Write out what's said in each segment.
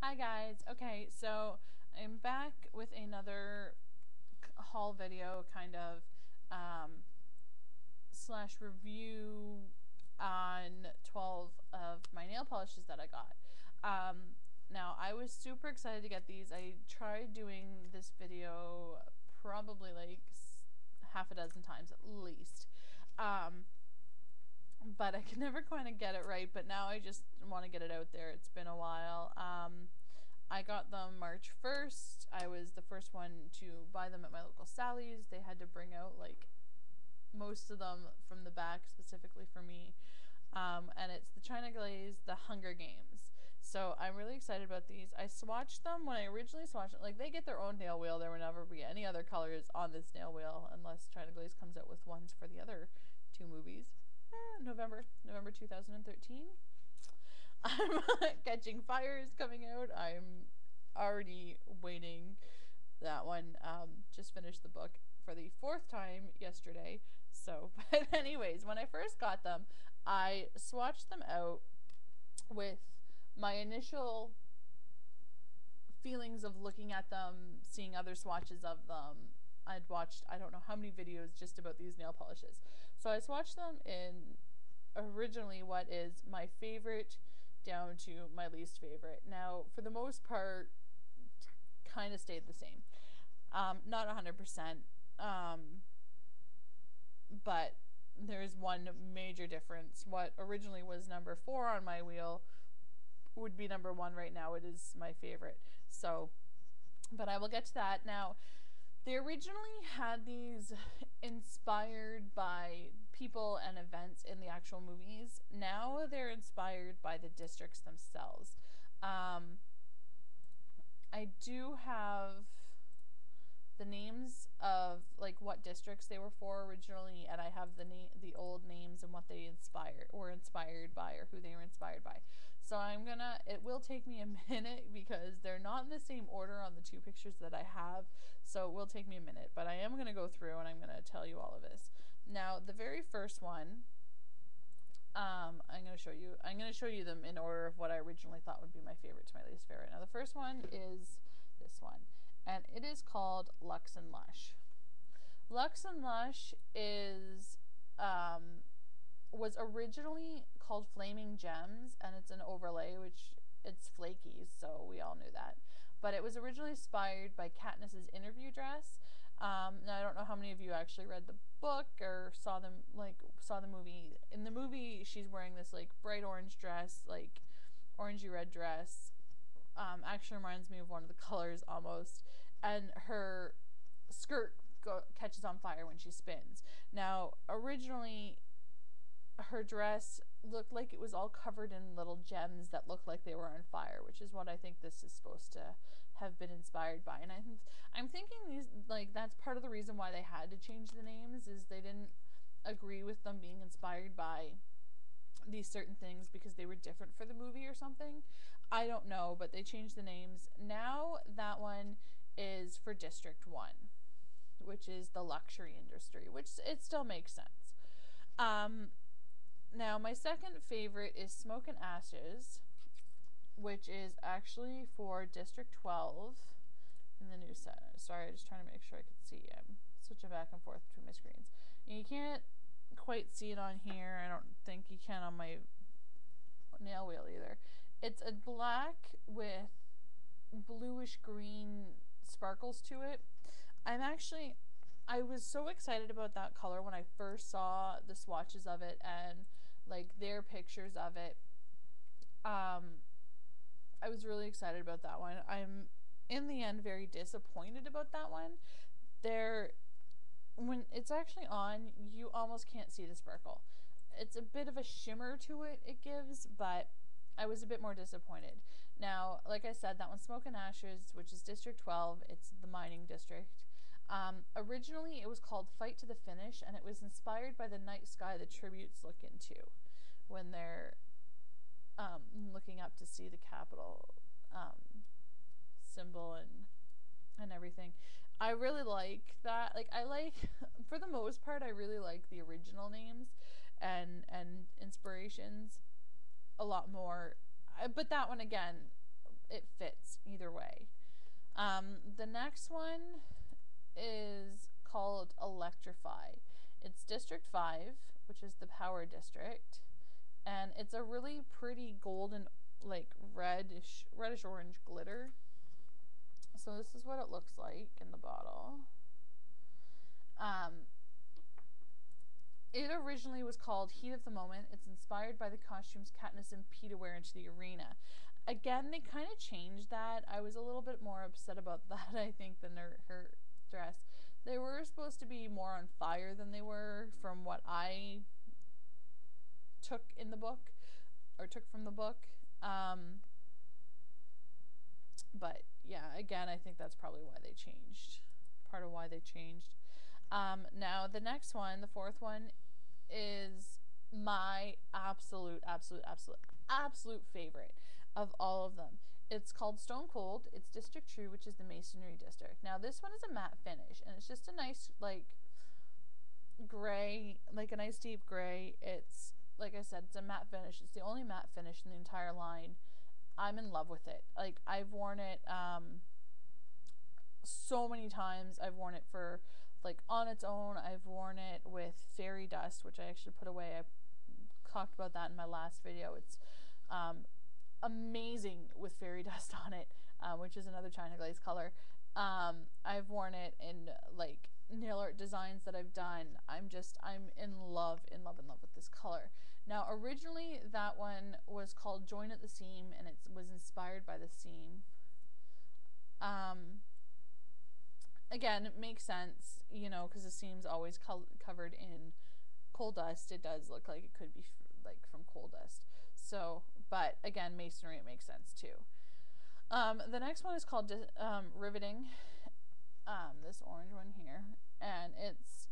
Hi guys. Okay, so I'm back with another haul video, kind of slash review on 12 of my nail polishes that I got. Now I was super excited to get these. I tried doing this video probably like half a dozen times at least. But I could never kind of get it right, but now I just want to get it out there. It's been a while. I got them March 1st. I was the first one to buy them at my local Sally's. They had to bring out like most of them from the back specifically for me. And it's the China Glaze, the Hunger Games. So I'm really excited about these. I swatched them when I originally swatched it. Like, they get their own nail wheel. There will never be any other colors on this nail wheel unless China Glaze comes out with ones for the other two movies. November 2013. I'm Catching Fire is coming out. I'm already waiting that one. Just finished the book for the 4th time yesterday. So, but anyways, when I first got them, I swatched them out with my initial feelings of looking at them, seeing other swatches of them. I'd watched I don't know how many videos just about these nail polishes. So I swatched them in originally what is my favorite down to my least favorite. Now, for the most part, kind of stayed the same. Not 100%, but there's one major difference. What originally was number 4 on my wheel would be number 1 right now. It is my favorite. So, but I will get to that. Now, they originally had these inspired by people and events in the actual movies. Now they're inspired by the districts themselves. I do have the names of like what districts they were for originally, and I have the old names and what they were inspired by, or who they were inspired by. So it will take me a minute because they're not in the same order on the 2 pictures that I have, so it will take me a minute, but I am going to go through and I'm going to tell you all of this. Now, the very first one, I'm going to show you them in order of what I originally thought would be my favorite to my least favorite. Now, the first one is this one, and it is called Luxe and Lush. Luxe and Lush is was originally called Flaming Gems, and it's an overlay, which it's flaky, so we all knew that. But it was originally inspired by Katniss's interview dress. Now, I don't know how many of you actually read the book or saw the movie. In the movie, she's wearing this like bright orange dress, like orangey red dress. Actually reminds me of one of the colors almost, and her skirt catches on fire when she spins. Now, originally, her dress looked like it was all covered in little gems that looked like they were on fire, which is what I think this is supposed to have been inspired by. And I'm thinking these, like, that's part of the reason why they had to change the names, is they didn't agree with them being inspired by these certain things because they were different for the movie or something. I don't know, but they changed the names. Now that one is for District 1, which is the luxury industry, which it still makes sense. Now, my second favorite is Smoke and Ashes, which is actually for District 12 in the new set. Sorry, I'm just trying to make sure I could see. I'm switching back and forth between my screens. And you can't quite see it on here. I don't think you can on my nail wheel either. It's a black with bluish green sparkles to it. I was so excited about that color when I first saw the swatches of it and like their pictures of it. I was really excited about that one. I'm in the end very disappointed about that one. When it's actually on, you almost can't see the sparkle. It's a bit of a shimmer to it gives, but I was a bit more disappointed. Now, like I said, that one's Smoke and Ashes, which is District 12. It's the mining district. Originally, it was called Fight to the Finish, and it was inspired by the night sky the tributes look into when they're looking up to see the Capitol symbol and everything. I really like that. Like, for the most part, I really like the original names and inspirations a lot more. But that one, again, it fits either way. The next one is called Electrify. It's District 5, which is the power district, and it's a really pretty golden, like reddish orange glitter. So this is what it looks like in the bottle. It originally was called Heat of the Moment. It's inspired by the costumes Katniss and Peeta wear into the arena. Again, they kind of changed that. I was a little bit more upset about that, I think, than her dress. They were supposed to be more on fire than they were, from what I took in the book, or took from the book. But yeah, again, I think that's probably why they changed. Part of why they changed. Now the next one, the fourth one, is my absolute favorite of all of them. It's called Stone Cold. It's District 2, which is the Masonry District. Now this one is a matte finish, and it's just a nice, like, gray, like a nice deep gray. It's, like I said, it's a matte finish. It's the only matte finish in the entire line. I'm in love with it. Like, I've worn it so many times. I've worn it for, like, on its own. I've worn it with fairy dust, which I actually put away. I talked about that in my last video. It's amazing with fairy dust on it, which is another China Glaze color. I've worn it in, like, nail art designs that I've done. I'm in love with this color. Now, originally that one was called Join at the Seam, and it was inspired by the seam. Again, it makes sense, you know, because the seam's always covered in coal dust. It does look like it could be like from coal dust. So, but again, masonry, it makes sense too. The next one is called Riveting. This orange one here, and it's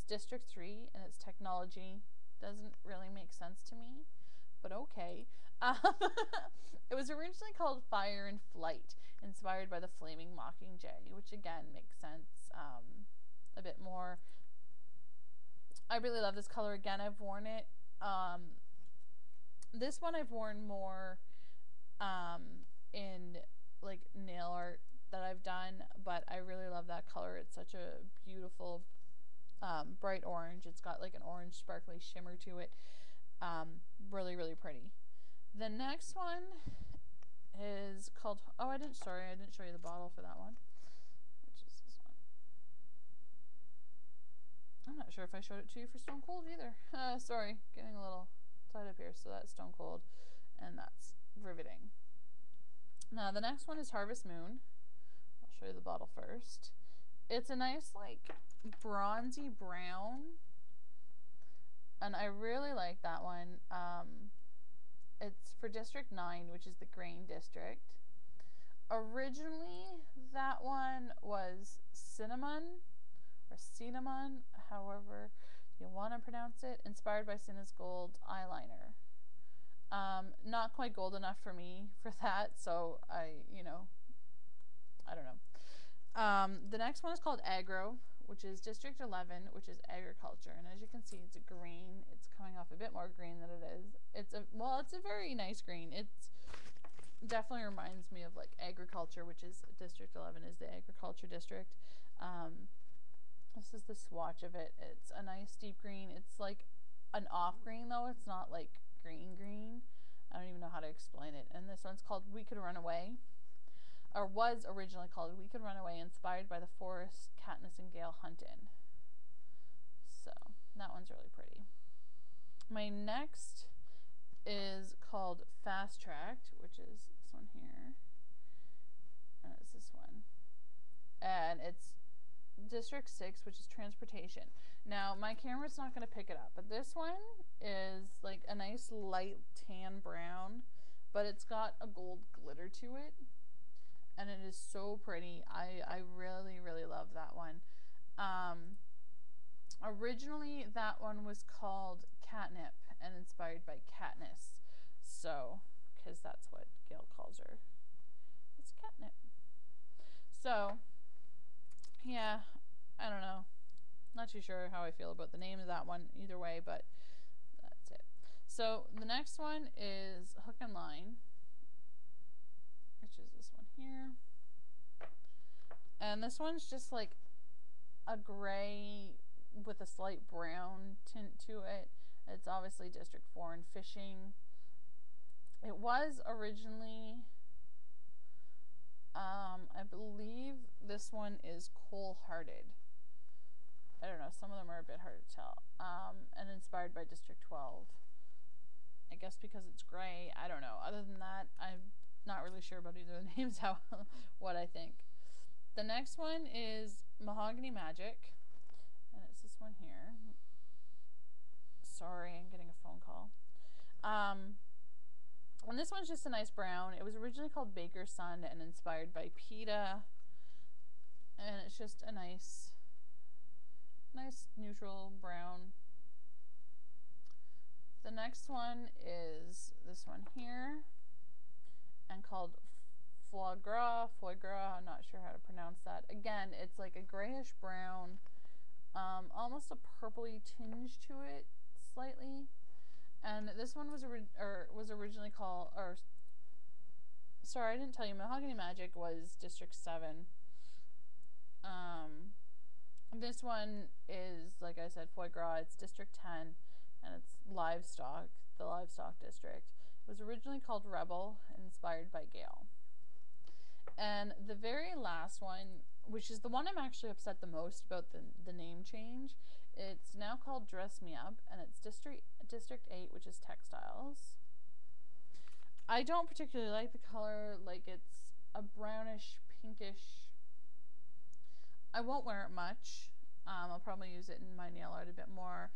District 3, and it's technology. Doesn't really make sense to me, but okay. It was originally called Fire and Flight, inspired by the flaming mockingjay, which again makes sense. A bit more. I really love this color. Again, I've worn it. This one I've worn more in, like, nail art that I've done, but I really love that color. It's such a beautiful bright orange. It's got like an orange sparkly shimmer to it. Really, really pretty. The next one is called, I didn't show you the bottle for that one, which is this one. I'm not sure if I showed it to you for Stone Cold either. Sorry, getting a little tied up here. So that's Stone Cold, and that's Riveting. Now the next one is Harvest Moon. I'll show you the bottle first. It's a nice, like, bronzy brown, and I really like that one. It's for District 9, which is the grain district. Originally, that one was cinnamon, or cinnamon, however you want to pronounce it, inspired by Cinna's Gold eyeliner. Not quite gold enough for me for that, so I don't know. The next one is called Agro, which is District 11, which is agriculture. And as you can see, it's a green. It's coming off a bit more green than it is. It's a very nice green. It's definitely reminds me of, like, agriculture, which is District 11 is the agriculture district. This is the swatch of it. It's a nice deep green. It's like an off green, though. It's not like green. I don't even know how to explain it. And this one's called We Could Run Away, or was originally called We Could Run Away, inspired by the forest Katniss and Gale hunt in. So that one's really pretty. My next is called Fast Tracked, which is this one here, and it's this one, and it's District 6, which is transportation. Now my camera's not going to pick it up, but this one is like a nice light tan brown, but it's got a gold glitter to it, and it is so pretty. I really, really love that one. Originally that one was called Catnip and inspired by Katniss, so, because that's what Gale calls her. It's catnip. So yeah, I don't know. Not too sure how I feel about the name of that one either way, but that's it. So the next one is Hook and Line. And this one's just like a gray with a slight brown tint to it. It's obviously District 4 in fishing. It was originally, I believe this one is Coal-Hearted. I don't know, some of them are a bit hard to tell. And inspired by District 12. I guess because it's gray, I don't know. Other than that, I'm not really sure about either of the names, what I think. The next one is Mahogany Magic, and it's this one here. Sorry, I'm getting a phone call. And this one's just a nice brown. It was originally called Baker's Sun and inspired by PETA. And it's just a nice neutral brown. The next one is this one here, and called Foie Gras. I'm not sure how to pronounce that. Again, it's like a grayish brown, almost a purpley tinge to it, slightly. And this one was originally called, sorry, I didn't tell you. Mahogany Magic was District 7. This one is, like I said, Foie Gras. It's District 10, and it's livestock, the livestock district. It was originally called Rebel, inspired by Gale. And the very last one, which is the one I'm actually upset the most about the name change, it's now called Dress Me Up, and it's District 8, which is textiles. I don't particularly like the color. Like, it's a brownish, pinkish. I won't wear it much. I'll probably use it in my nail art a bit more.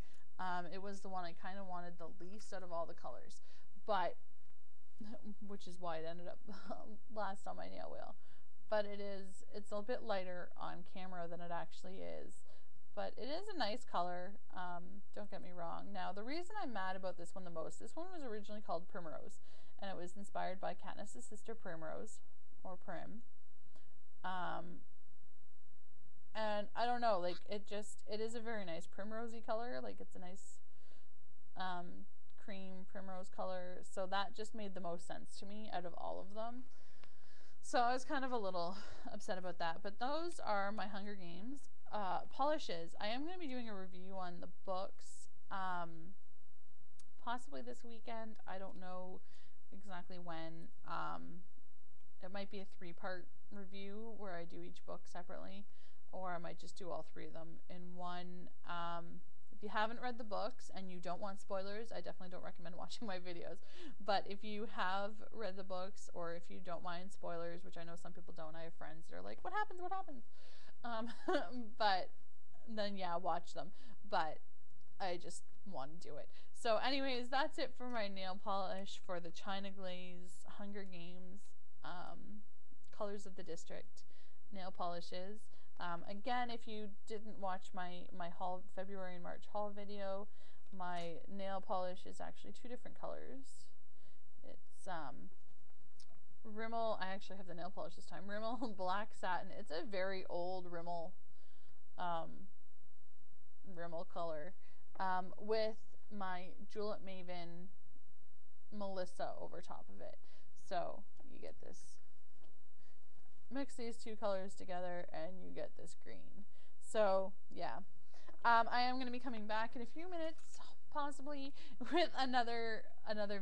It was the one I kind of wanted the least out of all the colors, but which is why it ended up last on my nail wheel. But it's a bit lighter on camera than it actually is. But it is a nice color, don't get me wrong. Now, the reason I'm mad about this one the most, this one was originally called Primrose, and it was inspired by Katniss's sister Primrose, or Prim. And I don't know, like, it is a very nice primrosey color. Like, it's a nice cream primrose color. So that just made the most sense to me out of all of them. So I was kind of a little upset about that. But those are my Hunger Games polishes. I am going to be doing a review on the books possibly this weekend. I don't know exactly when. It might be a 3-part review where I do each book separately, or I might just do all 3 of them in one. If you haven't read the books and you don't want spoilers, I definitely don't recommend watching my videos. But if you have read the books, or if you don't mind spoilers, which I know some people don't, I have friends that are like, what happens? But then, yeah, watch them. But I just want to do it. So anyways, that's it for my nail polish for the China Glaze Hunger Games Colors of the District nail polishes. Again, if you didn't watch my haul, February and March haul video, my nail polish is actually 2 different colors. It's Rimmel, I actually have the nail polish this time, Rimmel Black Satin. It's a very old Rimmel color, with my Julep Maven Melissa over top of it. So you get this, mix these 2 colors together and you get this green. So yeah, I am going to be coming back in a few minutes, possibly, with another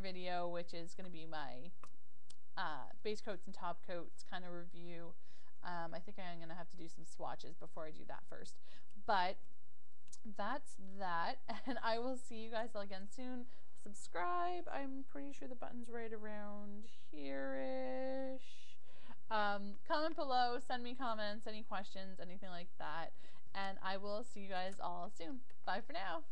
video, which is going to be my base coats and top coats kind of review. I think I'm going to have to do some swatches before I do that first. But that's that, and I will see you guys all again soon. Subscribe. I'm pretty sure the button's right around here-ish. Comment below, send me comments, any questions, anything like that, and I will see you guys all soon. Bye for now.